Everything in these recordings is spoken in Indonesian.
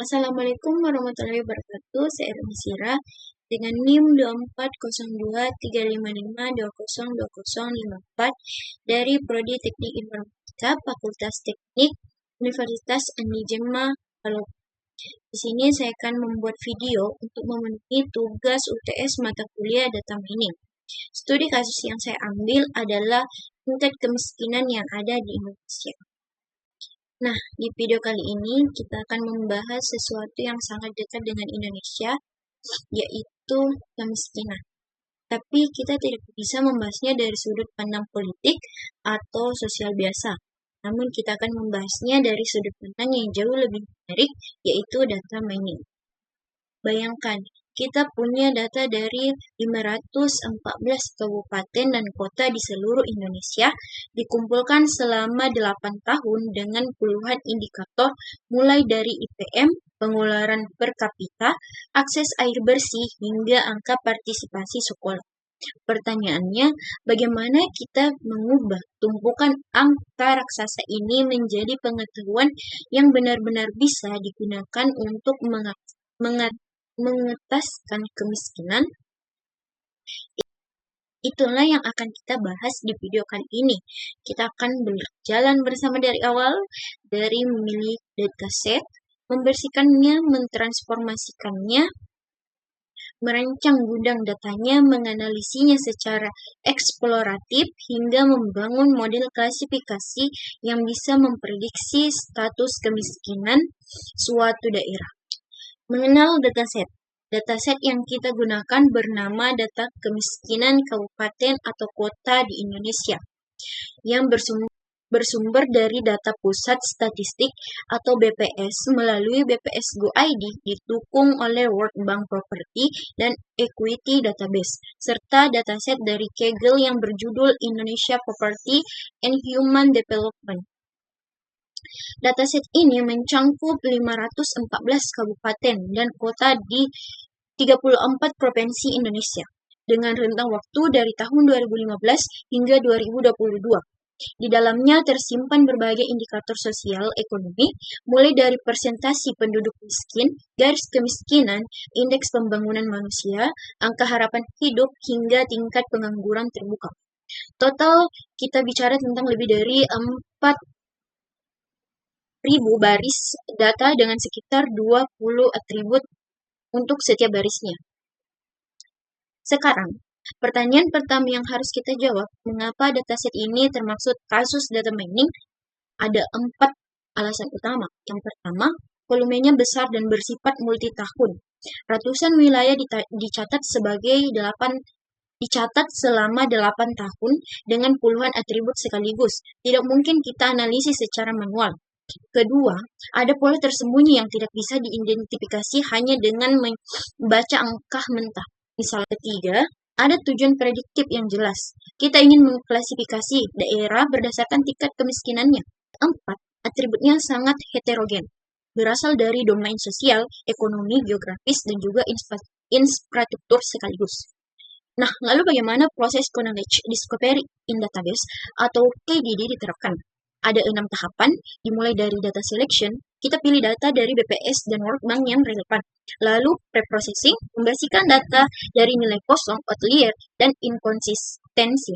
Assalamualaikum warahmatullahi wabarakatuh. Saya Ermi Sira dengan NIM 240235520254 dari Prodi Teknik Informatika Fakultas Teknik Universitas Andi Jemma, Palopo. Di sini saya akan membuat video untuk memenuhi tugas UTS mata kuliah data mining. Studi kasus yang saya ambil adalah tingkat kemiskinan yang ada di Indonesia. Nah, di video kali ini kita akan membahas sesuatu yang sangat dekat dengan Indonesia, yaitu kemiskinan. Tapi kita tidak bisa membahasnya dari sudut pandang politik atau sosial biasa. Namun kita akan membahasnya dari sudut pandang yang jauh lebih menarik, yaitu data mining. Bayangkan, kita punya data dari 514 kabupaten dan kota di seluruh Indonesia, dikumpulkan selama 8 tahun dengan puluhan indikator mulai dari IPM, pengeluaran per kapita, akses air bersih, hingga angka partisipasi sekolah. Pertanyaannya, bagaimana kita mengubah tumpukan angka raksasa ini menjadi pengetahuan yang benar-benar bisa digunakan untuk mengetaskan kemiskinan? Itulah yang akan kita bahas di video kali ini. Kita akan berjalan bersama dari awal, dari memilih dataset, membersihkannya, mentransformasikannya, merancang gudang datanya, menganalisinya secara eksploratif, hingga membangun model klasifikasi yang bisa memprediksi status kemiskinan suatu daerah. Mengenal dataset. Dataset yang kita gunakan bernama Data Kemiskinan Kabupaten atau Kota di Indonesia, yang bersumber dari Data Pusat Statistik atau BPS melalui BPS Go ID, didukung oleh World Bank Property dan Equity Database, serta dataset dari Kaggle yang berjudul Indonesia Poverty and Human Development. Dataset ini mencangkup 514 kabupaten dan kota di 34 provinsi Indonesia, dengan rentang waktu dari tahun 2015 hingga 2022. Di dalamnya tersimpan berbagai indikator sosial ekonomi, mulai dari persentase penduduk miskin, garis kemiskinan, indeks pembangunan manusia, angka harapan hidup, hingga tingkat pengangguran terbuka. Total kita bicara tentang lebih dari 4.000 baris data dengan sekitar 20 atribut untuk setiap barisnya. Sekarang, pertanyaan pertama yang harus kita jawab, mengapa dataset ini termasuk kasus data mining? Ada 4 alasan utama. Yang pertama, volumenya besar dan bersifat multitahun. Ratusan wilayah dicatat selama 8 tahun dengan puluhan atribut sekaligus. Tidak mungkin kita analisis secara manual. Kedua, ada pola tersembunyi yang tidak bisa diidentifikasi hanya dengan membaca angka mentah. Misal ketiga, ada tujuan prediktif yang jelas. Kita ingin mengklasifikasi daerah berdasarkan tingkat kemiskinannya. 4, atributnya sangat heterogen, berasal dari domain sosial, ekonomi, geografis, dan juga infrastruktur sekaligus. Nah, lalu bagaimana proses knowledge discovery in database atau KDD diterapkan? Ada 6 tahapan, dimulai dari data selection, kita pilih data dari BPS dan World Bank yang relevan. Lalu preprocessing, membersihkan data dari nilai kosong, outlier, dan inkonsistensi.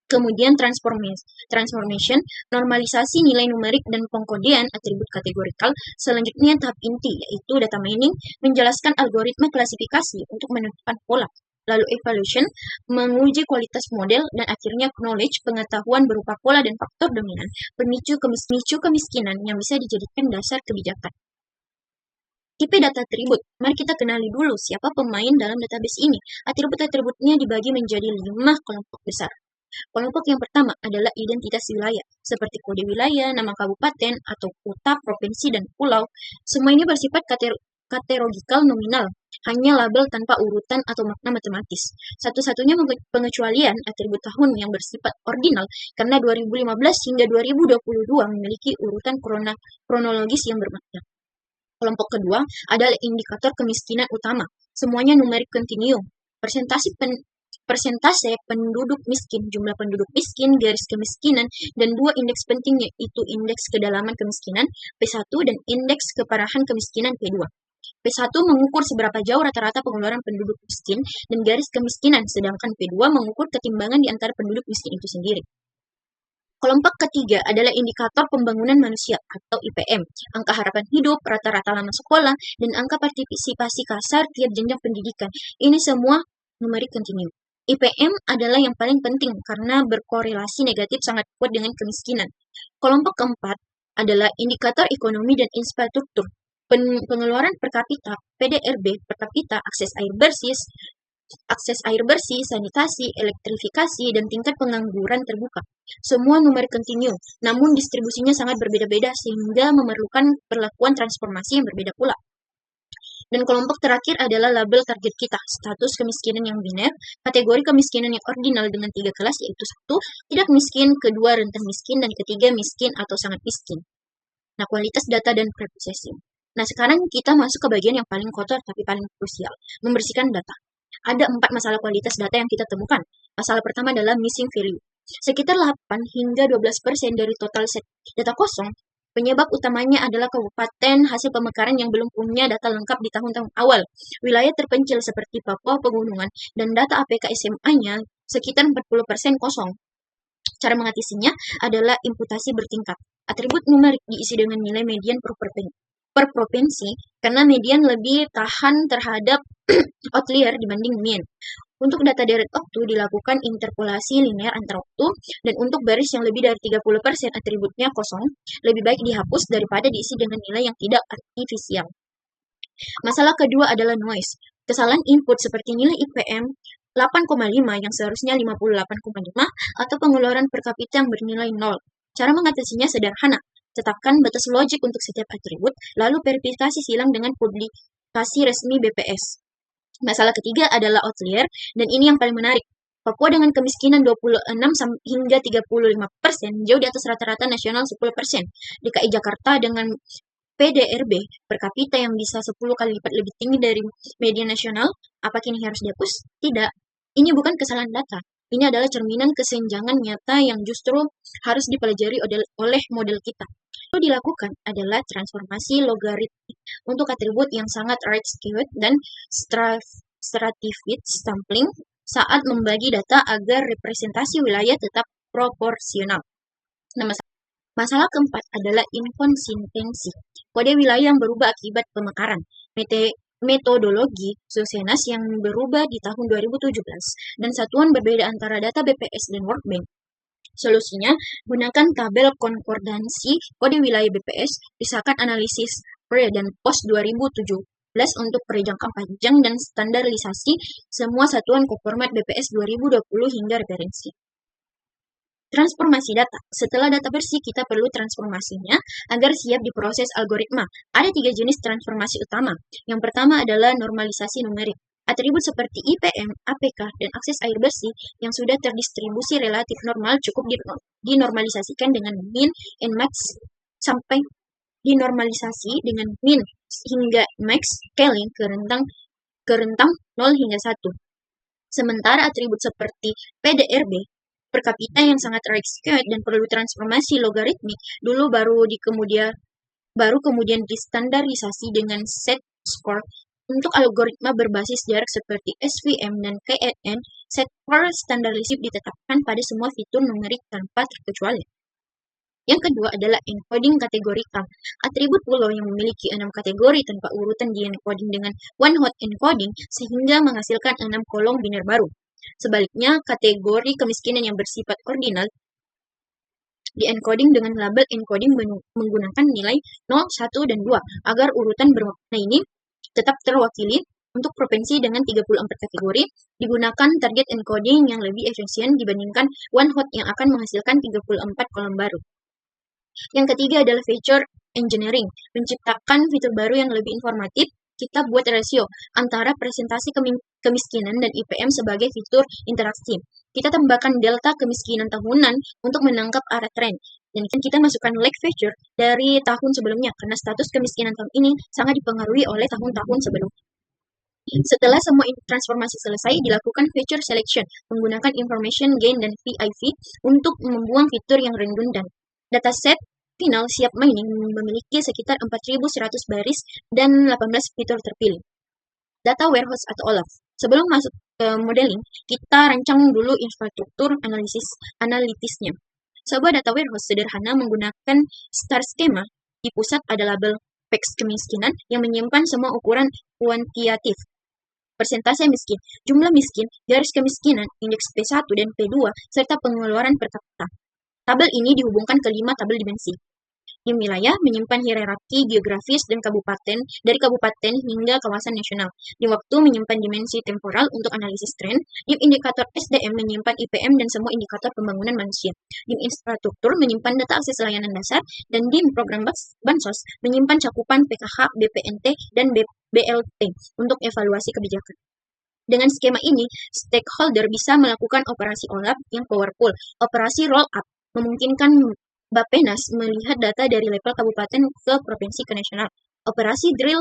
Kemudian transformation, normalisasi nilai numerik dan pengkodean atribut kategorikal. Selanjutnya tahap inti, yaitu data mining, menjelaskan algoritma klasifikasi untuk menentukan pola. Lalu evaluation, menguji kualitas model, dan akhirnya knowledge, pengetahuan berupa pola dan faktor dominan, pemicu kemiskinan yang bisa dijadikan dasar kebijakan. Tipe data atribut. Mari kita kenali dulu siapa pemain dalam database ini. Atribut-atributnya dibagi menjadi 5 kelompok besar. Kelompok yang pertama adalah identitas wilayah, seperti kode wilayah, nama kabupaten, atau kota, provinsi, dan pulau. Semua ini bersifat kategorikal nominal, hanya label tanpa urutan atau makna matematis. Satu-satunya pengecualian atribut tahun yang bersifat ordinal, karena 2015 hingga 2022 memiliki urutan kronologis yang bermakna. Kelompok kedua adalah indikator kemiskinan utama. Semuanya numerik continuum. Persentase persentase penduduk miskin, jumlah penduduk miskin, garis kemiskinan, dan dua indeks penting yaitu indeks kedalaman kemiskinan P1 dan indeks keparahan kemiskinan P2. P1 mengukur seberapa jauh rata-rata pengeluaran penduduk miskin dan garis kemiskinan, sedangkan P2 mengukur ketimbangan di antara penduduk miskin itu sendiri. Kelompok ketiga adalah indikator pembangunan manusia atau IPM, angka harapan hidup, rata-rata lama sekolah, dan angka partisipasi kasar tiap jenjang pendidikan. Ini semua numerik kontinu. IPM adalah yang paling penting karena berkorelasi negatif sangat kuat dengan kemiskinan. Kelompok keempat adalah indikator ekonomi dan infrastruktur. Pengeluaran per kapita, PDRB per kapita, akses air bersih, sanitasi, elektrifikasi, dan tingkat pengangguran terbuka. Semua numerik kontinu, namun distribusinya sangat berbeda-beda sehingga memerlukan perlakuan transformasi yang berbeda pula. Dan kelompok terakhir adalah label target kita, status kemiskinan yang biner, kategori kemiskinan yang ordinal dengan 3 kelas yaitu 1, tidak miskin, kedua, rentan miskin, dan ketiga, miskin atau sangat miskin. Nah, kualitas data dan preprocessing. Nah, sekarang kita masuk ke bagian yang paling kotor tapi paling krusial, membersihkan data. Ada 4 masalah kualitas data yang kita temukan. Masalah pertama adalah missing value. Sekitar 8 hingga 12% dari total set data kosong. Penyebab utamanya adalah kabupaten hasil pemekaran yang belum punya data lengkap di tahun-tahun awal. Wilayah terpencil seperti Papua Pegunungan dan data APK SMA-nya sekitar 40% kosong. Cara mengatasinya adalah imputasi bertingkat. Atribut numerik diisi dengan nilai median per provinsi karena median lebih tahan terhadap outlier dibanding mean. Untuk data deret waktu dilakukan interpolasi linear antar waktu, dan untuk baris yang lebih dari 30% atributnya kosong, lebih baik dihapus daripada diisi dengan nilai yang tidak artifisial. Masalah kedua adalah noise. Kesalahan input seperti nilai IPM 8,5 yang seharusnya 58,5 atau pengeluaran per kapita yang bernilai 0. Cara mengatasinya sederhana. Tetapkan batas logik untuk setiap atribut, lalu verifikasi silang dengan publikasi resmi BPS. Masalah ketiga adalah outlier, dan ini yang paling menarik. Papua dengan kemiskinan 26 hingga 35%, jauh di atas rata-rata nasional 10%. DKI Jakarta dengan PDRB per kapita yang bisa 10 kali lipat lebih tinggi dari media nasional, apakah ini harus dihapus? Tidak. Ini bukan kesalahan data. Ini adalah cerminan kesenjangan nyata yang justru harus dipelajari oleh model kita. Yang dilakukan adalah transformasi logaritmik untuk atribut yang sangat right-skewed dan stratified sampling saat membagi data agar representasi wilayah tetap proporsional. Nah, masalah keempat adalah inkonsistensi. Kode wilayah yang berubah akibat pemekaran. Metodologi Sosenas yang berubah di tahun 2017 dan satuan berbeda antara data BPS dan World Bank. Solusinya, gunakan tabel konkordansi kode wilayah BPS, pisahkan analisis pre dan post 2017 untuk pre-jangka panjang dan standarisasi semua satuan format BPS 2020 hingga referensi. Transformasi data. Setelah data bersih, kita perlu transformasinya agar siap diproses algoritma. Ada 3 jenis transformasi utama. Yang pertama adalah normalisasi numerik. Atribut seperti IPM, APK, dan akses air bersih yang sudah terdistribusi relatif normal cukup dinormalisasikan dengan min and max sampai dinormalisasi dengan min hingga max scaling ke rentang 0 hingga 1. Sementara atribut seperti PDRB per kapita yang sangat right-skewed dan perlu transformasi logaritmik dulu baru kemudian distandarisasi dengan set score. Untuk algoritma berbasis jarak seperti SVM dan KNN, set score standarisasi ditetapkan pada semua fitur numerik tanpa terkecuali. Yang kedua adalah encoding kategorikal. Atribut pulau yang memiliki 6 kategori tanpa urutan di encoding dengan one-hot encoding sehingga menghasilkan 6 kolom biner baru. Sebaliknya, kategori kemiskinan yang bersifat ordinal di-encoding dengan label encoding menggunakan nilai 0, 1, dan 2 agar urutan bermakna ini tetap terwakili. Untuk provinsi dengan 34 kategori, digunakan target encoding yang lebih efisien dibandingkan one-hot yang akan menghasilkan 34 kolom baru. Yang ketiga adalah feature engineering, menciptakan fitur baru yang lebih informatif. Kita buat rasio antara presentasi kemiskinan dan IPM sebagai fitur interaksi. Kita tambahkan delta kemiskinan tahunan untuk menangkap arah tren. Dan kita masukkan lag feature dari tahun sebelumnya karena status kemiskinan tahun ini sangat dipengaruhi oleh tahun-tahun sebelumnya. Setelah semua transformasi selesai, dilakukan feature selection menggunakan information gain dan VIV untuk membuang fitur yang redundant. Dataset final siap mining memiliki sekitar 4.100 baris dan 18 fitur terpilih. Data warehouse atau OLAP. Sebelum masuk ke modeling, kita rancang dulu infrastruktur analitisnya. Sebuah data warehouse sederhana menggunakan star schema. Di pusat ada label PEX kemiskinan yang menyimpan semua ukuran kuantitatif. Persentase miskin, jumlah miskin, garis kemiskinan, indeks P1 dan P2, serta pengeluaran per kapita. Tabel ini dihubungkan ke 5 tabel dimensi. Di wilayah menyimpan hierarki geografis dan kabupaten dari kabupaten hingga kawasan nasional. Di waktu menyimpan dimensi temporal untuk analisis tren. Di indikator SDM menyimpan IPM dan semua indikator pembangunan manusia. Di infrastruktur menyimpan data akses layanan dasar dan di program bansos menyimpan cakupan PKH, BPNT dan BLT untuk evaluasi kebijakan. Dengan skema ini, stakeholder bisa melakukan operasi OLAP yang powerful. Operasi roll up memungkinkan Bappenas melihat data dari level kabupaten ke provinsi ke nasional. Operasi drill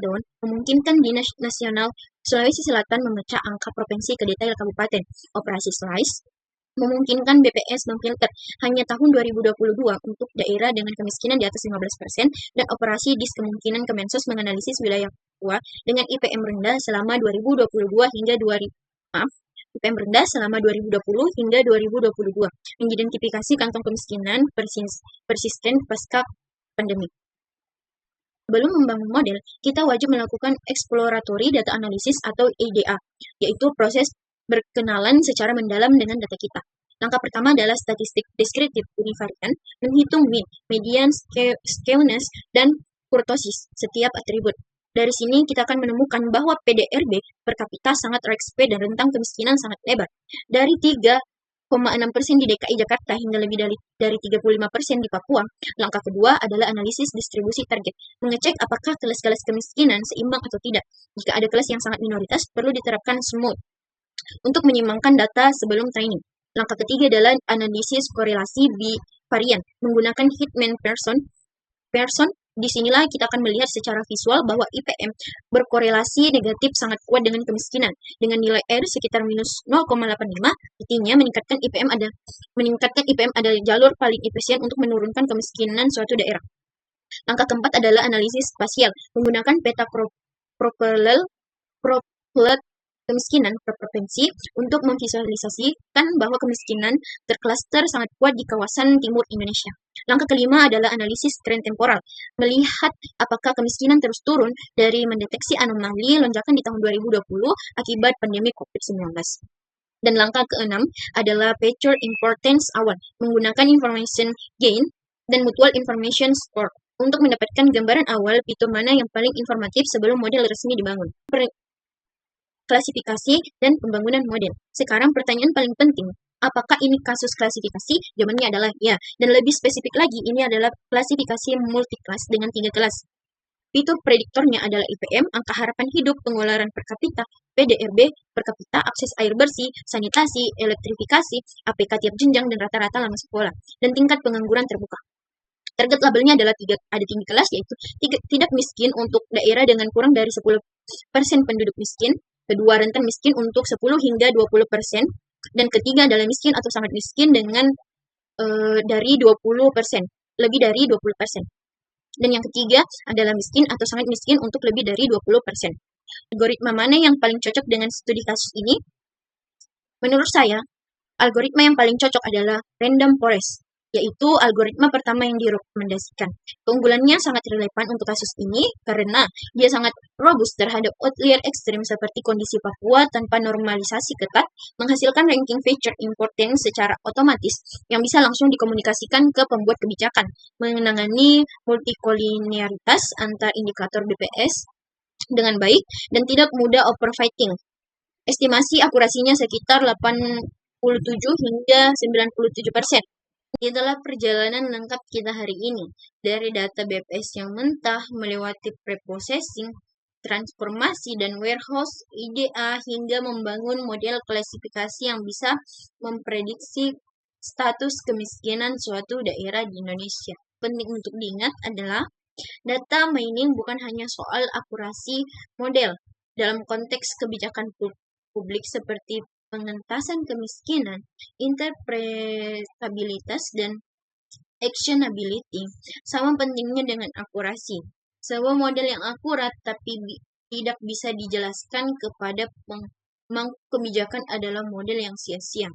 down memungkinkan Dinas Nasional Sulawesi Selatan memecah angka provinsi ke detail kabupaten. Operasi slice memungkinkan BPS memfilter hanya tahun 2022 untuk daerah dengan kemiskinan di atas 15% dan operasi dis kemungkinan Kemensos menganalisis wilayah Papua dengan IPM rendah selama 2022 hingga IPM rendah selama 2020 hingga 2022, mengidentifikasi kantong kemiskinan persisten pasca pandemi. Sebelum membangun model, kita wajib melakukan exploratory data analysis atau EDA, yaitu proses berkenalan secara mendalam dengan data kita. Langkah pertama adalah statistik deskriptif univarian, menghitung mean, median, skewness, dan kurtosis setiap atribut. Dari sini kita akan menemukan bahwa PDRB per kapita sangat RXP dan rentang kemiskinan sangat lebar. Dari 3,6% di DKI Jakarta hingga lebih dari 35% di Papua. Langkah kedua adalah analisis distribusi target, mengecek apakah kelas-kelas kemiskinan seimbang atau tidak. Jika ada kelas yang sangat minoritas, perlu diterapkan smooth untuk menyimbangkan data sebelum training. Langkah ketiga adalah analisis korelasi bivarian menggunakan Hitman Pearson. Disinilah kita akan melihat secara visual bahwa IPM berkorelasi negatif sangat kuat dengan kemiskinan. Dengan nilai R sekitar minus 0,85, artinya meningkatkan IPM ada jalur paling efisien untuk menurunkan kemiskinan suatu daerah. Langkah keempat adalah analisis spasial menggunakan peta proplet kemiskinan per provinsi untuk memvisualisasikan bahwa kemiskinan terklaster sangat kuat di kawasan timur Indonesia. Langkah kelima adalah analisis tren temporal, melihat apakah kemiskinan terus turun dari mendeteksi anomali lonjakan di tahun 2020 akibat pandemi COVID-19. Dan langkah keenam adalah feature importance awal, menggunakan information gain dan mutual information score untuk mendapatkan gambaran awal fitur mana yang paling informatif sebelum model resmi dibangun. Klasifikasi dan pembangunan model. Sekarang pertanyaan paling penting, apakah ini kasus klasifikasi? Jawabannya adalah ya, dan lebih spesifik lagi, ini adalah klasifikasi multi-kelas dengan 3 kelas. Fitur prediktornya adalah IPM, angka harapan hidup, pengeluaran per kapita, PDRB per kapita, akses air bersih, sanitasi, elektrifikasi, APK tiap jenjang dan rata-rata lama sekolah, dan tingkat pengangguran terbuka. Target labelnya adalah ada 3 kelas, yaitu tidak miskin untuk daerah dengan kurang dari 10% penduduk miskin, kedua rentan miskin untuk 10 hingga 20%, dan ketiga adalah miskin atau sangat miskin dengan dari 20%, lebih dari 20%. Dan yang ketiga adalah miskin atau sangat miskin untuk lebih dari 20%. Algoritma mana yang paling cocok dengan studi kasus ini? Menurut saya, algoritma yang paling cocok adalah random forest, yaitu algoritma pertama yang direkomendasikan. Keunggulannya sangat relevan untuk kasus ini karena dia sangat robust terhadap outlier ekstrim seperti kondisi Papua tanpa normalisasi ketat, menghasilkan ranking feature importance secara otomatis yang bisa langsung dikomunikasikan ke pembuat kebijakan, menangani multikolinearitas antar indikator BPS dengan baik, dan tidak mudah overfitting. Estimasi akurasinya sekitar 87 hingga 97%. Itulah perjalanan lengkap kita hari ini, dari data BPS yang mentah, melewati preprocessing, transformasi, dan warehouse IDA, hingga membangun model klasifikasi yang bisa memprediksi status kemiskinan suatu daerah di Indonesia. Penting untuk diingat adalah Data mining bukan hanya soal akurasi model dalam konteks kebijakan publik seperti pengentasan kemiskinan, interpretabilitas, dan actionability sama pentingnya dengan akurasi. Sebuah model yang akurat tapi tidak bisa dijelaskan kepada pemangku kebijakan adalah model yang sia-sia.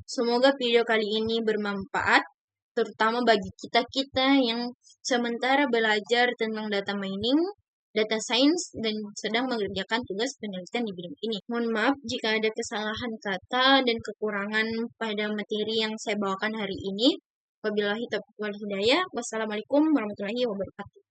Semoga video kali ini bermanfaat, terutama bagi kita-kita yang sementara belajar tentang data mining, data science, dan sedang mengerjakan tugas penelitian di bidang ini. Mohon maaf jika ada kesalahan kata dan kekurangan pada materi yang saya bawakan hari ini. Wabillahi taufiq wal hidayah. Wassalamualaikum warahmatullahi wabarakatuh.